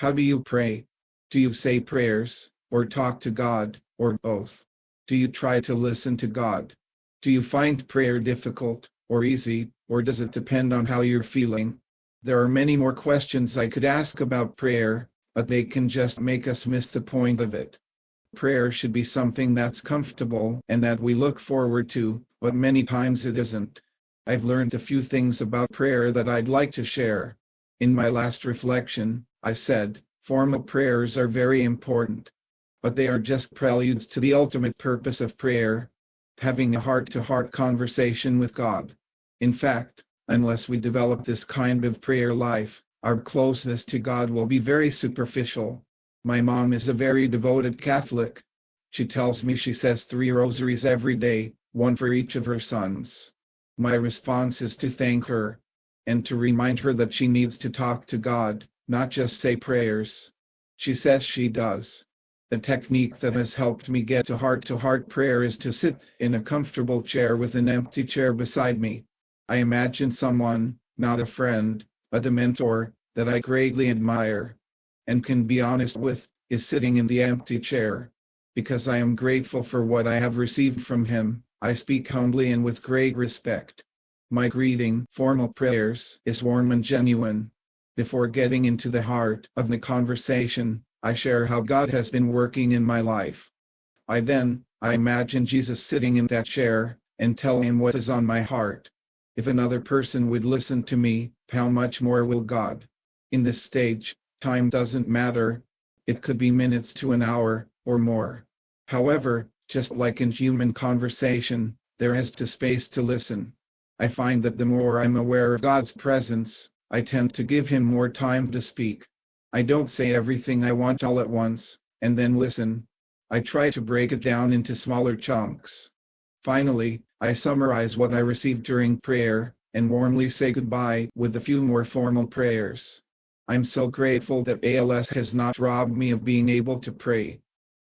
How do you pray? Do you say prayers, or talk to God, or both? Do you try to listen to God? Do you find prayer difficult, or easy, or does it depend on how you're feeling? There are many more questions I could ask about prayer, but they can just make us miss the point of it. Prayer should be something that's comfortable and that we look forward to, but many times it isn't. I've learned a few things about prayer that I'd like to share. In my last reflection, I said, formal prayers are very important, but they are just preludes to the ultimate purpose of prayer, having a heart-to-heart conversation with God. In fact, unless we develop this kind of prayer life, our closeness to God will be very superficial. My mom is a very devoted Catholic. She tells me she says 3 rosaries every day, one for each of her sons. My response is to thank her, and to remind her that she needs to talk to God, not just say prayers. She says she does. The technique that has helped me get to heart prayer is to sit in a comfortable chair with an empty chair beside me. I imagine someone, not a friend, but a mentor, that I greatly admire and can be honest with, is sitting in the empty chair. Because I am grateful for what I have received from him, I speak humbly and with great respect. My greeting, formal prayers, is warm and genuine. Before getting into the heart of the conversation, I share how God has been working in my life. I imagine Jesus sitting in that chair, and tell him what is on my heart. If another person would listen to me, how much more will God? In this stage, time doesn't matter. It could be minutes to an hour, or more. However, just like in human conversation, there has to space to listen. I find that the more I'm aware of God's presence, I tend to give him more time to speak. I don't say everything I want all at once, and then listen. I try to break it down into smaller chunks. Finally, I summarize what I received during prayer, and warmly say goodbye with a few more formal prayers. I'm so grateful that ALS has not robbed me of being able to pray.